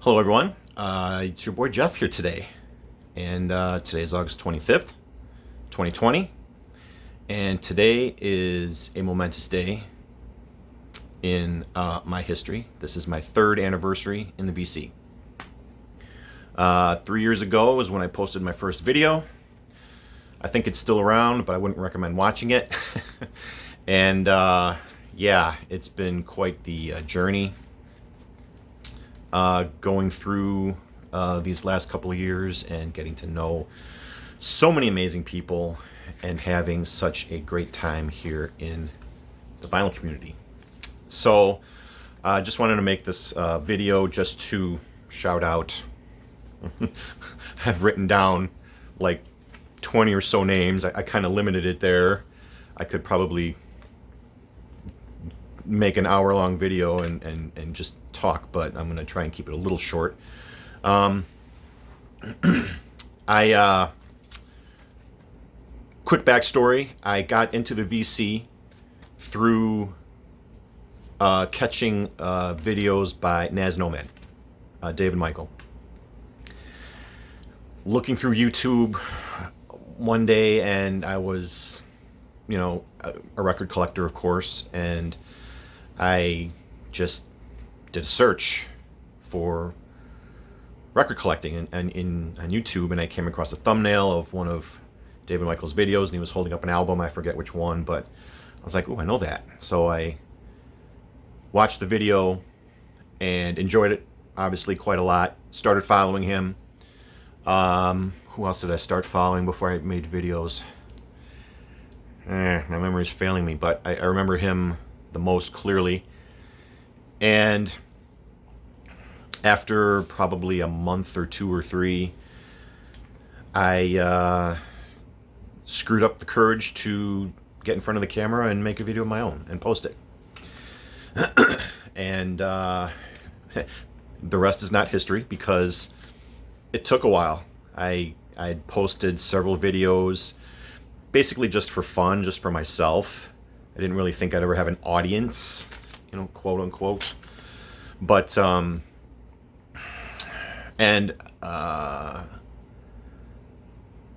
Hello, everyone. It's your boy Jeff here today, and today is August 25th, 2020, and today is a momentous day in my history. This is my third anniversary in the VC. 3 years ago was when I posted my first video. I think it's still around, but I wouldn't recommend watching it. And yeah, it's been quite the journey. Going through these last couple of years and getting to know so many amazing people and having such a great time here in the vinyl community. So I just wanted to make this video just to shout out. I've written down like 20 or so names. I kind of limited it there. I could probably make an hour-long video and just talk, but I'm going to try and keep it a little short. Quick backstory. I got into the VC through catching videos by Naz Nomad, David Michael. Looking through YouTube one day, and I was, a record collector, of course, and I just did a search for record collecting and on YouTube, and I came across a thumbnail of one of David Michael's videos, and he was holding up an album. I forget which one, but I was like, oh, I know that. So I watched the video and enjoyed it, obviously, quite a lot. Started following him. Who else did I start following before I made videos? My memory's failing me, but I remember him the most clearly. And after probably a month or two or three, I screwed up the courage to get in front of the camera and make a video of my own and post it. And the rest is not history, because it took a while. I posted several videos basically just for fun, just for myself. I didn't really think I'd ever have an audience, quote unquote. But I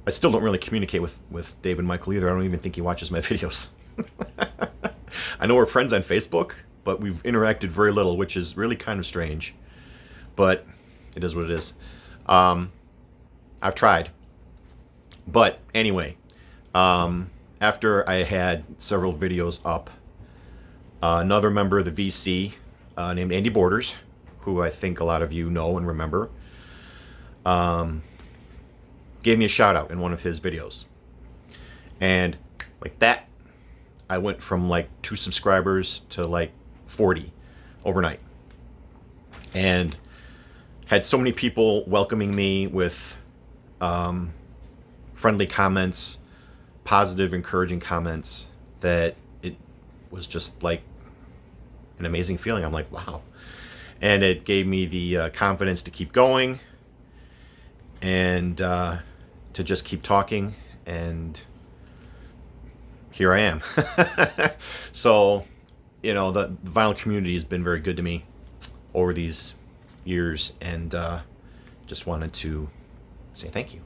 still don't really communicate with David Michael either. I don't even think he watches my videos. I know we're friends on Facebook, but we've interacted very little, which is really kind of strange. But it is what it is. I've tried. But anyway, after I had several videos up, another member of the VC named Andy Borders, who I think a lot of you know and remember, gave me a shout out in one of his videos. And like that, I went from like 2 subscribers to like 40 overnight. And had so many people welcoming me with friendly comments, positive, encouraging comments, that it was just like an amazing feeling. I'm like, wow. And it gave me the confidence to keep going and to just keep talking. And here I am. So, the vinyl community has been very good to me over these years, and just wanted to say thank you.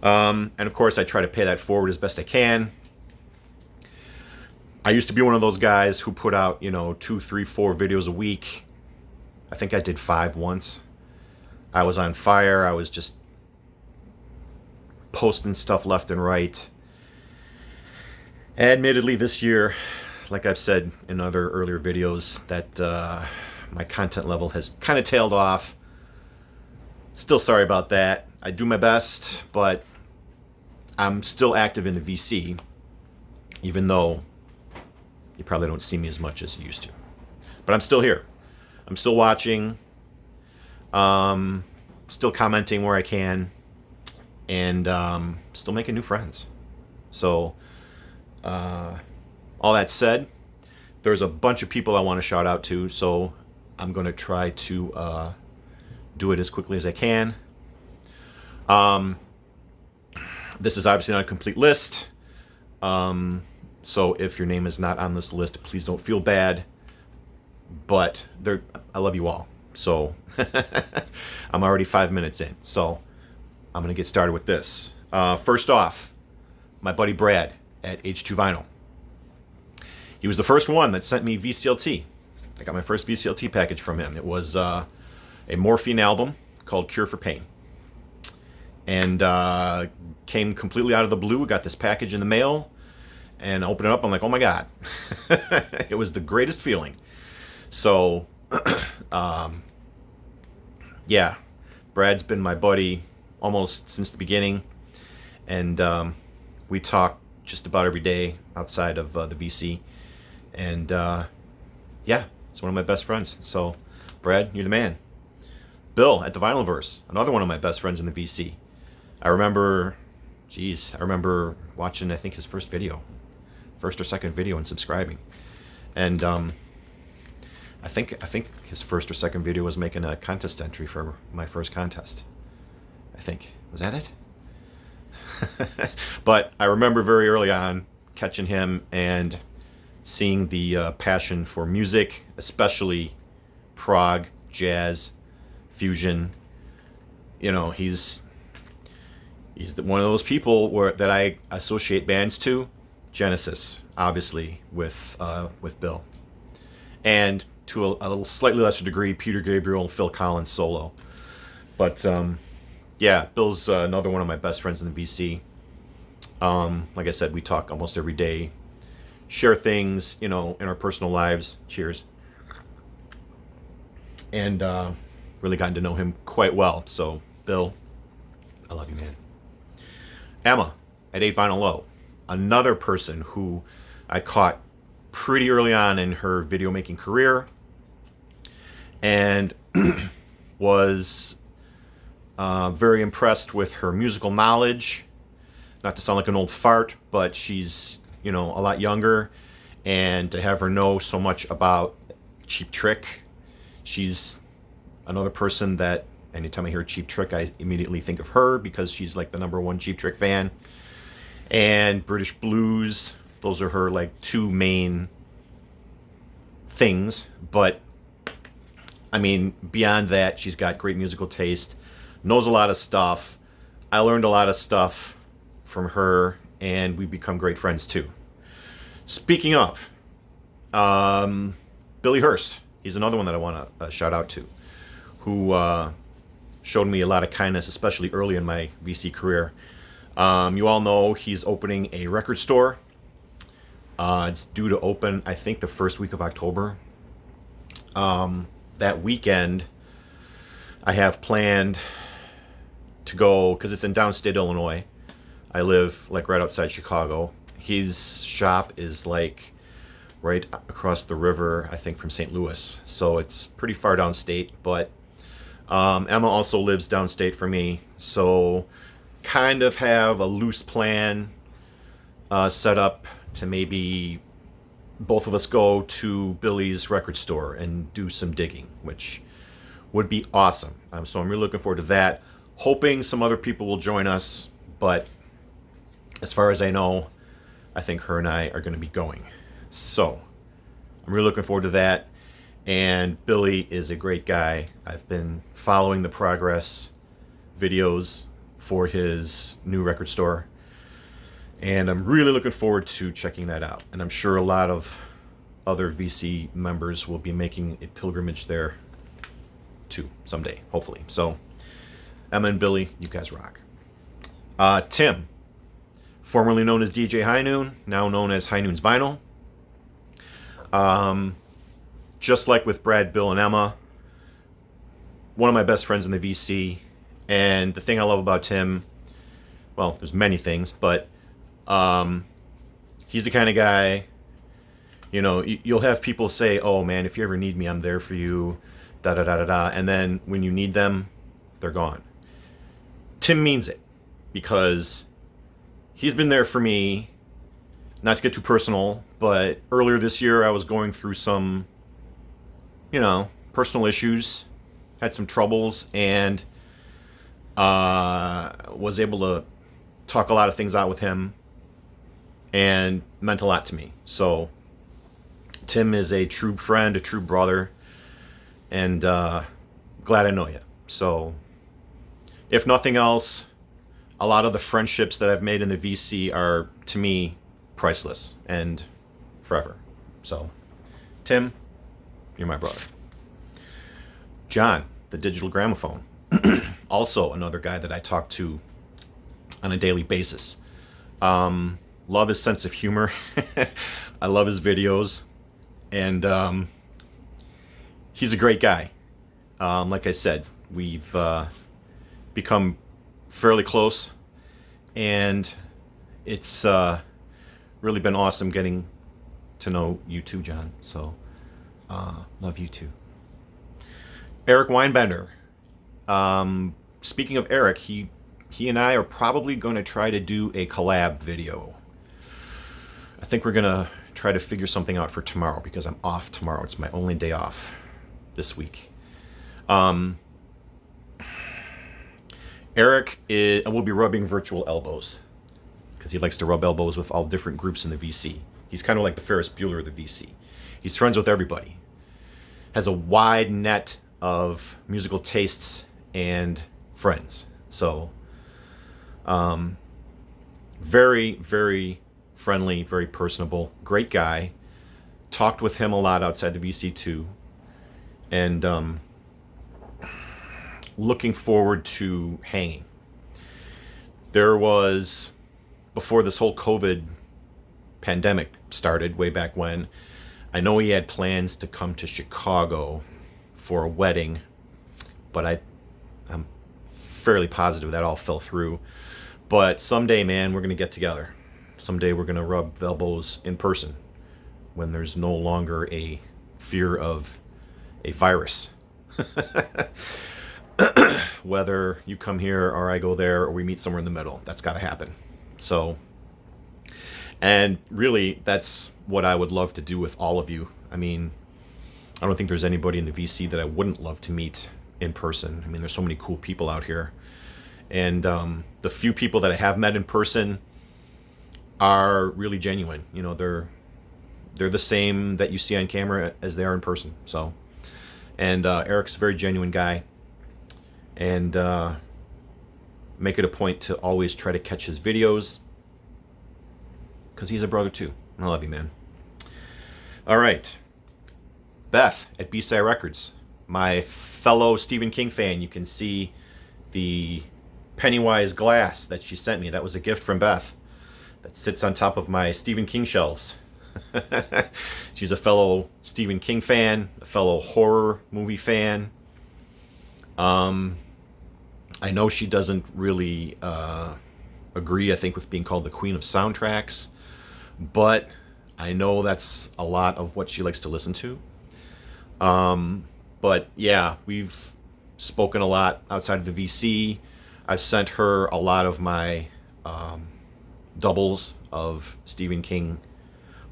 And of course, I try to pay that forward as best I can. I used to be one of those guys who put out, 2, 3, 4 videos a week. I think I did 5 once. I was on fire. I was just posting stuff left and right. Admittedly, this year, like I've said in other earlier videos, that my content level has kind of tailed off. Still sorry about that. I do my best, but I'm still active in the VC, even though you probably don't see me as much as you used to. But I'm still here. I'm still watching, still commenting where I can, and still making new friends. So, all that said, there's a bunch of people I want to shout out to, so I'm going to try to do it as quickly as I can. This is obviously not a complete list, so if your name is not on this list, please don't feel bad. But I love you all. So I'm already 5 minutes in. So I'm going to get started with this. First off, my buddy Brad at H2 Vinyl. He was the first one that sent me VCLT. I got my first VCLT package from him. It was a Morphine album called Cure for Pain. And came completely out of the blue. Got this package in the mail and opened it up. I'm like, oh my God. It was the greatest feeling. So, yeah, Brad's been my buddy almost since the beginning. And we talk just about every day outside of the VC. And yeah, he's one of my best friends. So, Brad, you're the man. Bill at the Vinylverse, another one of my best friends in the VC. I remember watching, I think, his first or second video, and subscribing. And I think his first or second video was making a contest entry for my first contest. I think. Was that it? But I remember very early on catching him and seeing the passion for music, especially prog, jazz, fusion. You know, he's one of those people that I associate bands to. Genesis, obviously, with Bill, and to a slightly lesser degree, Peter Gabriel, Phil Collins solo. But yeah, Bill's another one of my best friends in the VC. Like I said, we talk almost every day, share things, in our personal lives. Cheers. And really gotten to know him quite well. So, Bill, I love you, man. Emma at 8 Vinyl Low, another person who I caught pretty early on in her video making career, and was very impressed with her musical knowledge. Not to sound like an old fart, but she's a lot younger, and to have her know so much about Cheap Trick, she's another person that anytime I hear Cheap Trick, I immediately think of her, because she's like the number one Cheap Trick fan. And British blues, those are her like two main things. But I mean, beyond that, she's got great musical taste, knows a lot of stuff. I learned a lot of stuff from her, and we've become great friends too. Speaking of, Billy Hurst, he's another one that I want to shout out to, who showed me a lot of kindness, especially early in my VC career. You all know he's opening a record store. It's due to open, I think, the first week of October. That weekend, I have planned to go, because it's in downstate Illinois. I live like right outside Chicago. His shop is like right across the river, I think, from St. Louis. So it's pretty far downstate, but Emma also lives downstate for me. So kind of have a loose plan set up to maybe both of us go to Billy's record store and do some digging, which would be awesome. So I'm really looking forward to that. Hoping some other people will join us, but as far as I know, I think her and I are going to be going. So I'm really looking forward to that. And Billy is a great guy. I've been following the progress videos for his new record store, and I'm really looking forward to checking that out. And I'm sure a lot of other VC members will be making a pilgrimage there too someday, hopefully. So Emma and Billy, you guys rock. Tim, formerly known as DJ High Noon, now known as High Noon's Vinyl. Just like with Brad, Bill, and Emma, one of my best friends in the VC. And the thing I love about Tim, well, there's many things, but he's the kind of guy, you'll have people say, oh man, if you ever need me, I'm there for you, da-da-da-da-da. And then when you need them, they're gone. Tim means it, because he's been there for me, not to get too personal, but earlier this year I was going through some, personal issues, had some troubles, and was able to talk a lot of things out with him, and meant a lot to me. So Tim is a true friend, a true brother, and glad I know you. So, if nothing else, a lot of the friendships that I've made in the VC are, to me, priceless and forever. So, Tim, you're my brother. John, the digital gramophone, also another guy that I talk to on a daily basis. Love his sense of humor. I love his videos. And he's a great guy. Like I said, we've become fairly close. And it's really been awesome getting to know you too, John. So, love you too. Eric Weinbender. Speaking of Eric, he and I are probably going to try to do a collab video. I think we're going to try to figure something out for tomorrow because I'm off tomorrow. It's my only day off this week. Eric will be rubbing virtual elbows because he likes to rub elbows with all different groups in the VC. He's kind of like the Ferris Bueller of the VC. He's friends with everybody. Has a wide net of musical tastes and friends. So, very, very friendly, very personable, great guy. Talked with him a lot outside the VC too. And looking forward to hanging. There was, before this whole COVID pandemic started way back when, I know he had plans to come to Chicago for a wedding, but I'm fairly positive that all fell through. But someday, man, we're going to get together. Someday we're going to rub elbows in person when there's no longer a fear of a virus. Whether you come here or I go there or we meet somewhere in the middle, that's got to happen. So, and really, that's what I would love to do with all of you. I mean, I don't think there's anybody in the VC that I wouldn't love to meet in person. I mean, there's so many cool people out here. And the few people that I have met in person are really genuine. You know, they're the same that you see on camera as they are in person. So, and Eric's a very genuine guy. And make it a point to always try to catch his videos because he's a brother too. I love you, man. All right. Beth at B-Side Records, my fellow Stephen King fan. You can see the Pennywise glass that she sent me. That was a gift from Beth that sits on top of my Stephen King shelves. She's a fellow Stephen King fan, a fellow horror movie fan. I know she doesn't really agree, I think, with being called the Queen of Soundtracks, but I know that's a lot of what she likes to listen to. But yeah, we've spoken a lot outside of the VC. I've sent her a lot of my doubles of Stephen King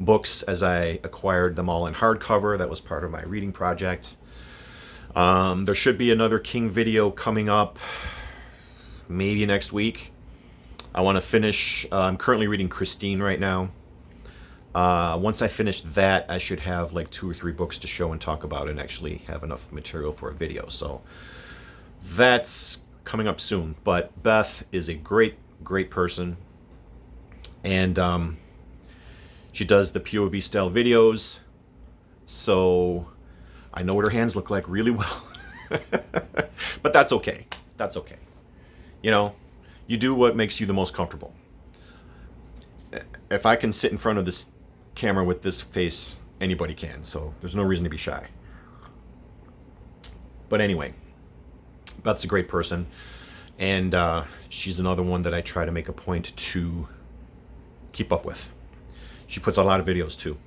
books as I acquired them all in hardcover. That was part of my reading project. There should be another King video coming up maybe next week. I want to finish, I'm currently reading Christine right now. Once I finish that, I should have like 2 or 3 books to show and talk about and actually have enough material for a video. So that's coming up soon. But Beth is a great, great person. And she does the POV style videos. So I know what her hands look like really well. But that's okay. That's okay. You know, you do what makes you the most comfortable. If I can sit in front of this camera with this face, anybody can. So there's no reason to be shy. But anyway, Beth's a great person. And she's another one that I try to make a point to keep up with. She puts out a lot of videos too.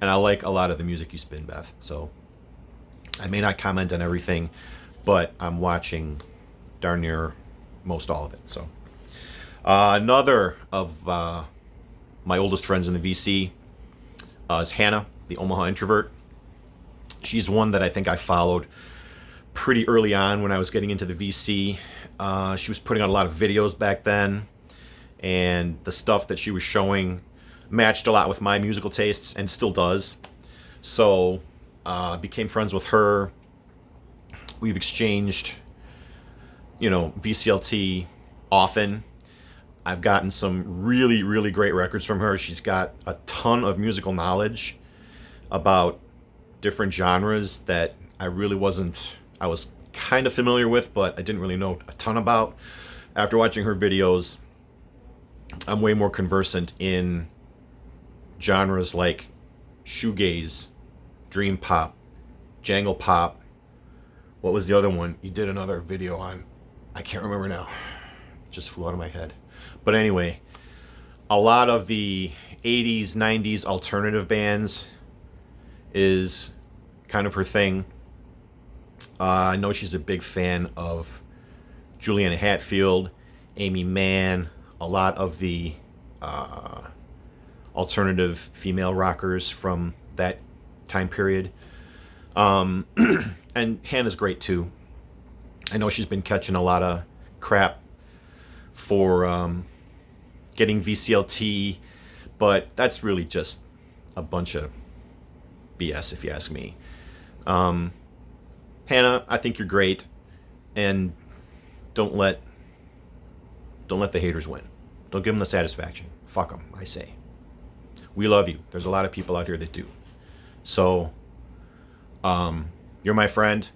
And I like a lot of the music you spin, Beth. So I may not comment on everything, but I'm watching darn near most all of it. So another of my oldest friends in the VC is Hannah, the Omaha introvert. She's one that I think I followed pretty early on when I was getting into the VC. She was putting out a lot of videos back then, and the stuff that she was showing matched a lot with my musical tastes and still does. So became friends with her. We've exchanged, VCLT often. I've gotten some really, really great records from her. She's got a ton of musical knowledge about different genres that I was kind of familiar with, but I didn't really know a ton about. After watching her videos, I'm way more conversant in genres like shoegaze, dream pop, jangle pop. What was the other one? You did another video on, I can't remember now. It just flew out of my head. But anyway, a lot of the 80s, 90s alternative bands is kind of her thing. I know she's a big fan of Juliana Hatfield, Amy Mann, a lot of the alternative female rockers from that time period. And Hannah's great too. I know she's been catching a lot of crap for getting VCLT, but that's really just a bunch of BS if you ask me. Hannah, I think you're great, and don't let the haters win. Don't give them the satisfaction. Fuck them, I say. We love you. There's a lot of people out here that do. So, you're my friend.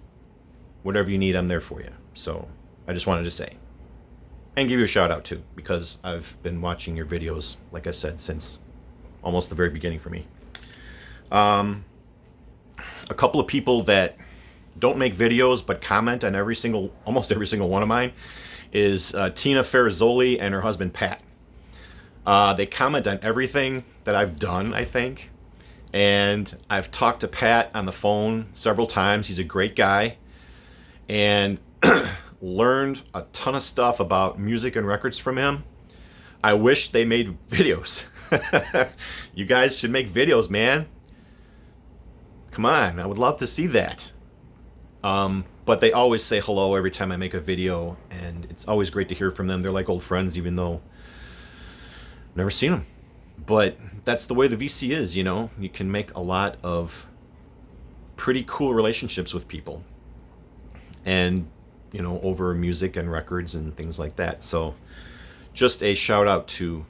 Whatever you need, I'm there for you. So, I just wanted to say. And give you a shout out too, because I've been watching your videos, like I said, since almost the very beginning for me. A couple of people that don't make videos but comment on almost every single one of mine is Tina Ferrazzoli and her husband Pat. They comment on everything that I've done, I think. And I've talked to Pat on the phone several times. He's a great guy. And learned a ton of stuff about music and records from him. I wish they made videos. You guys should make videos, man. Come on, I would love to see that. But they always say hello every time I make a video, and it's always great to hear from them. They're like old friends, even though I've never seen them. But that's the way the VC is, You can make a lot of pretty cool relationships with people. And, over music and records and things like that. So just a shout out to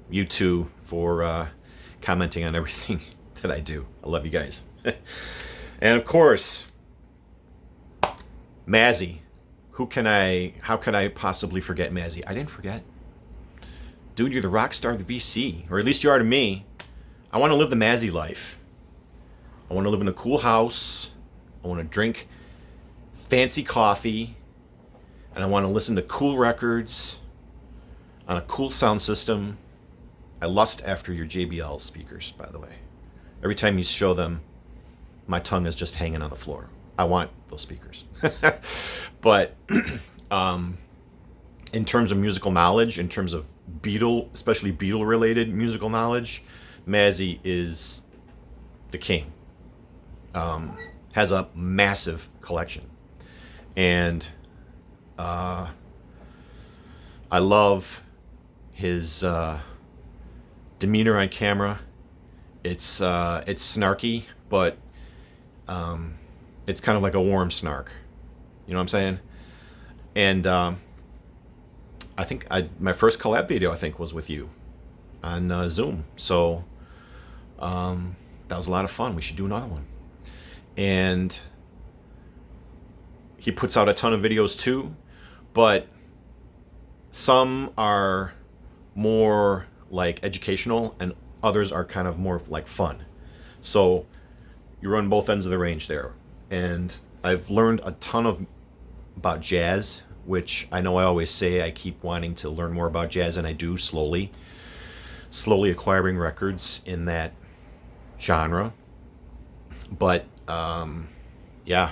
you two for commenting on everything that I do. I love you guys. And of course, Mazzy. How can I possibly forget Mazzy? I didn't forget. Dude, you're the rock star of the VC, or at least you are to me. I want to live the Mazzy life. I want to live in a cool house. I want to drink fancy coffee, and I want to listen to cool records on a cool sound system. I lust after your JBL speakers, by the way. Every time you show them, my tongue is just hanging on the floor. I want those speakers. But in terms of musical knowledge, in terms of especially Beatle-related musical knowledge, Mazzy is the king. Has a massive collection. And I love his demeanor on camera. It's snarky, but it's kind of like a warm snark. You know what I'm saying? And I think my first collab video, I think, was with you on Zoom. So that was a lot of fun. We should do another one. And he puts out a ton of videos too, but some are more like educational and others are kind of more like fun. So you run both ends of the range there. And I've learned a ton about jazz, which I know I always say I keep wanting to learn more about jazz, and I do slowly acquiring records in that genre. But yeah,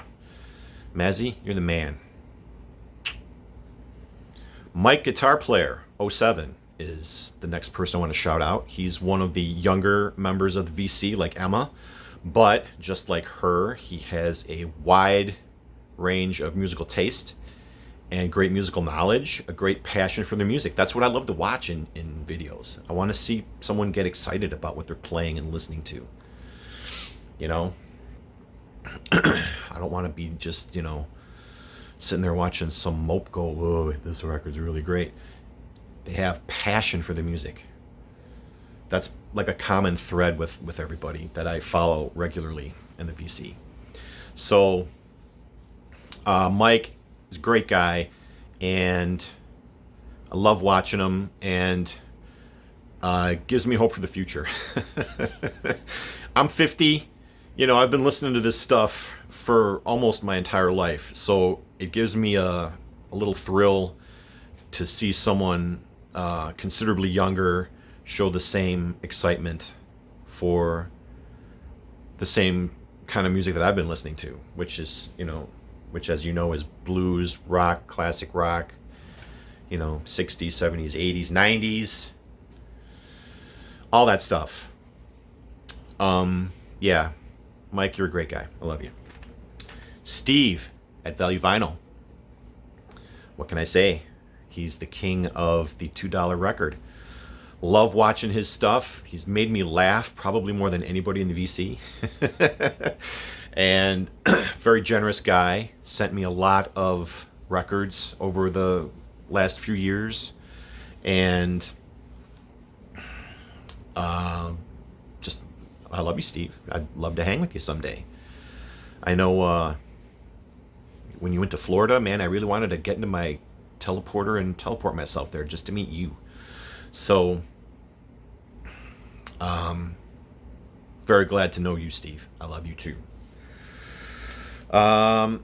Mazzy, you're the man. Mike Guitar Player 07 is the next person I want to shout out. He's one of the younger members of the VC, like Emma, but just like her, he has a wide range of musical taste and great musical knowledge, a great passion for their music. That's what I love to watch in videos. I want to see someone get excited about what they're playing and listening to. I don't want to be just, sitting there watching some mope go, whoa, this record's really great. They have passion for the music. That's like a common thread with everybody that I follow regularly in the VC. So Mike is a great guy, and I love watching him, and it gives me hope for the future. I'm 50. I've been listening to this stuff for almost my entire life, so it gives me a little thrill to see someone considerably younger show the same excitement for the same kind of music that I've been listening to, which is, which, as you know, is blues, rock, classic rock, 60s, 70s, 80s, 90s, all that stuff. Yeah, Mike, you're a great guy. I love you. Steve at Value Vinyl. What can I say? He's the king of the $2 record. Love watching his stuff. He's made me laugh probably more than anybody in the VC. And very generous guy. Sent me a lot of records over the last few years. And just, I love you, Steve. I'd love to hang with you someday. I know when you went to Florida, man, I really wanted to get into my teleporter and teleport myself there just to meet you. So, very glad to know you, Steve. I love you too. And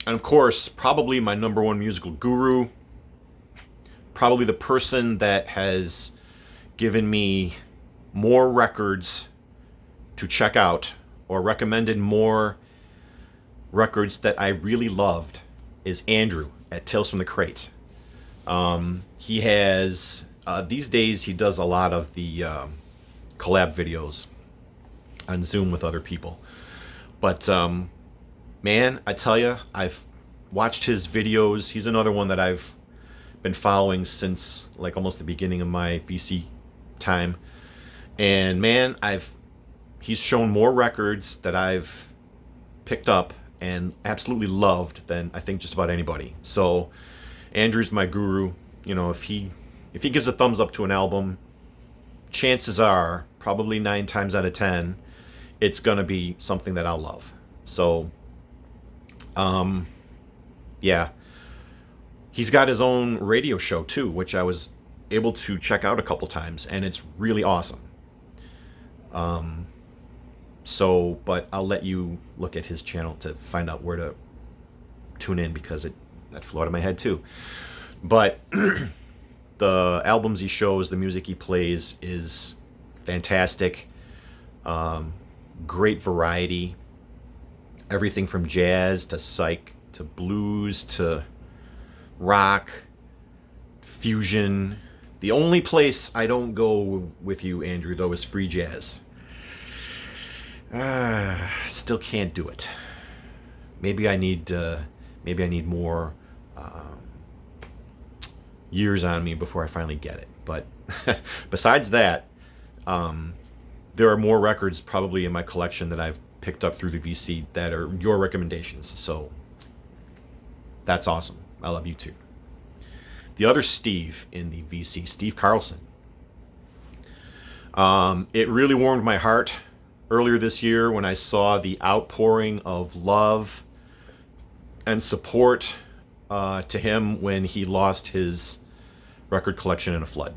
of course, probably my number one musical guru, probably the person that has given me more records to check out or recommended more records that I really loved, is Andrew at Tales from the Crate. He has, these days, he does a lot of the collab videos on Zoom with other people. But, man, I tell you, I've watched his videos. He's another one that I've been following since like almost the beginning of my VC time. And man, he's shown more records that I've picked up and absolutely loved than I think just about anybody. So Andrew's my guru. If he gives a thumbs up to an album, chances are probably 9 times out of 10 it's gonna be something that I'll love. So yeah, he's got his own radio show too, which I was able to check out a couple times, and it's really awesome. But I'll let you look at his channel to find out where to tune in, because that flew out of my head too. But the albums he shows, the music he plays is fantastic. Great variety. Everything from jazz to psych to blues to rock, fusion. The only place I don't go with you, Andrew, though, is free jazz. Still can't do it. Maybe I need more years on me before I finally get it. But besides that, there are more records probably in my collection that I've picked up through the VC that are your recommendations. So that's awesome. I love you too. The other Steve in the VC, Steve Carlson. It really warmed my heart earlier this year when I saw the outpouring of love and support to him when he lost his record collection in a flood.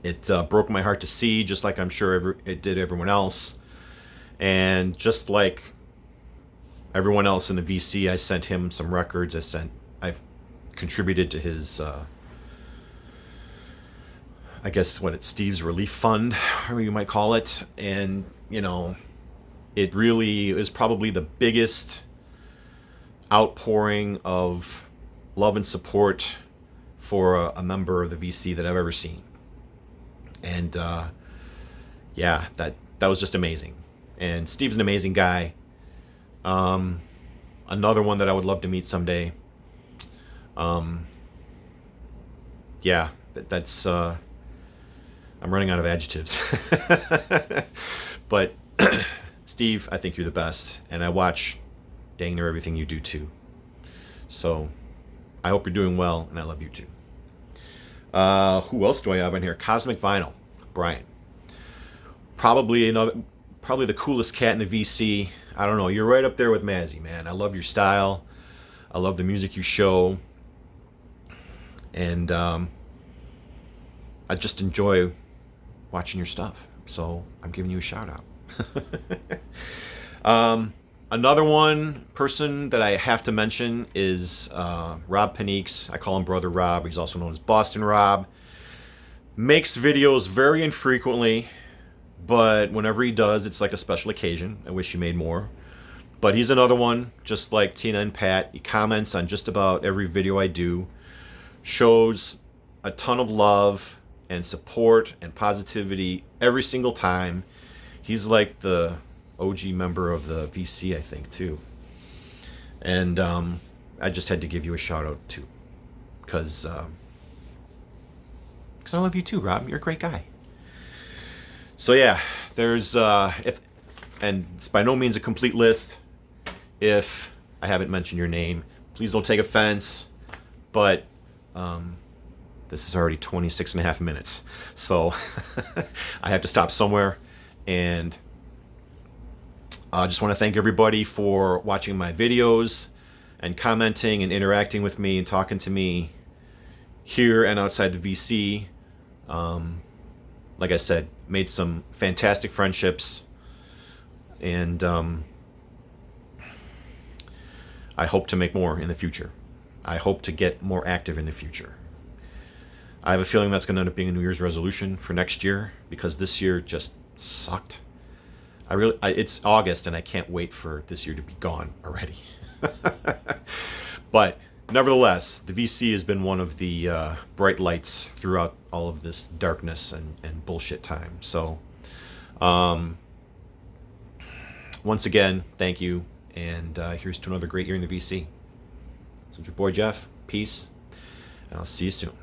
It broke my heart to see, just like I'm sure it did everyone else. And just like everyone else in the VC, I sent him some records. I've contributed to his, I guess it's Steve's Relief Fund, or you might call it. And, it really is probably the biggest outpouring of love and support for a member of the VC that I've ever seen. And yeah, that was just amazing. And Steve's an amazing guy. Another one that I would love to meet someday. Yeah, that's I'm running out of adjectives. But Steve, I think you're the best, and I watch dang near everything you do too. So I hope you're doing well, and I love you too. Who else do I have in here? Cosmic Vinyl, Brian. Probably the coolest cat in the VC. I don't know. You're right up there with Mazzy, man. I love your style. I love the music you show, and I just enjoy watching your stuff. So I'm giving you a shout out. Another person that I have to mention is Rob Paniques. I call him Brother Rob. He's also known as Boston Rob. Makes videos very infrequently, but whenever he does, it's like a special occasion. I wish he made more. But he's another one, just like Tina and Pat. He comments on just about every video I do, shows a ton of love and support and positivity every single time. He's like the OG member of the VC, I think, too. And I just had to give you a shout out too, because I love you too, Rob. You're a great guy. So yeah, there's and it's by no means a complete list. If I haven't mentioned your name, please don't take offense. But this is already 26 and a half minutes, so I have to stop somewhere. And I just want to thank everybody for watching my videos and commenting and interacting with me and talking to me here and outside the VC. Like I said, made some fantastic friendships, and I hope to make more in the future. I hope to get more active in the future. I have a feeling that's going to end up being a New Year's resolution for next year, because this year just sucked. It's August and I can't wait for this year to be gone already. But nevertheless, the VC has been one of the bright lights throughout all of this darkness and bullshit time. So once again, thank you. And here's to another great year in the VC. So it's your boy Jeff. Peace. And I'll see you soon.